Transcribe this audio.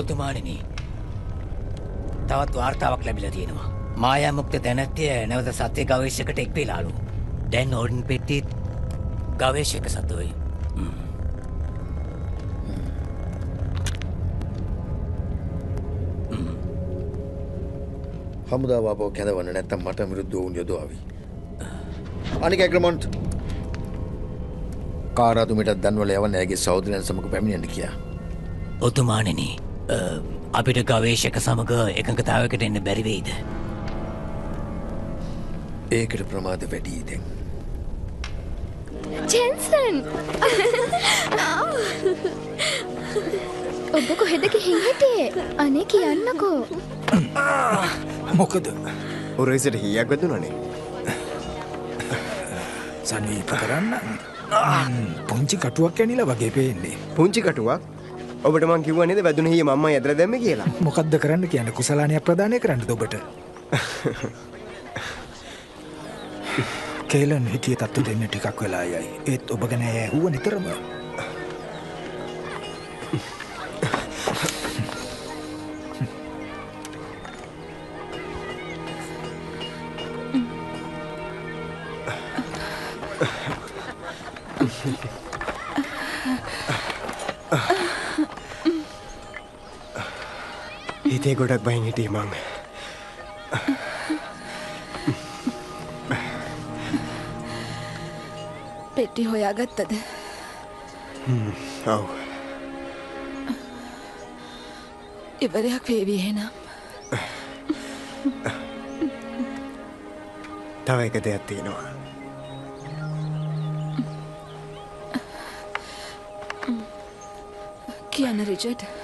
ඔතුමාණෙනි තවත් වාර්තාවක් ලැබිලා තියෙනවා. මායා මුක්ත දැනැත්තිය නැවත සත්‍ය ගවේෂකට එක් වෙලාලු. දැන් ඕඩන් පෙට්ටිත් ගවේෂක සතුයි. හමුදාව ආපහු කැඳවන්න නැත්තම් මට විරුද්ධව වුන් යොදවාවි. අනික ඇග්‍රමොන්ට් කාරාතුමිටත් දන්වල යවන්න ඇගේ සහෝදරයන් සමග පැමිණෙන්න කියා. ඔතුමාණෙනි අපිට ගවේෂක සමග එකඟතාවයකට එන්න බැරි වෙයිද? ඒකට ප්‍රමාද වැඩි දැන්. ජෙන්සන් ඔබ කොහෙද ගිහින් හිටියේ? අනේ කියන්නකෝ. මොකද? ඔරයිසට හීයක් වැදුනනේ. සනීප කරන්න පුංචි කටුවක් ඇනිලා වගේ පේන්නේ. පුංචි කටුවක්? ඔබට මං කිව්වා නේද වැදුන හීය මම්මා ඇදලා දැම්මේ කියලා. මොකද්ද කරන්න කියන්නේ? කුසලානියක් ප්‍රදානය කරන්නද ඔබට? කේලන් හිටිය තත්තු දෙන්න ටිකක් වෙලා යයි. ඒත් ඔබ ගැන ඇහුව නිතරම. හිතේ ගොඩක් බයින් හිටියේ මං. පෙට්ටි හොයාගත්තද? ඔව්. ඉවරයක් වේවි එහෙනම්. තව එක දෙයක් තියෙනවා. කියන්න රිචඩ්.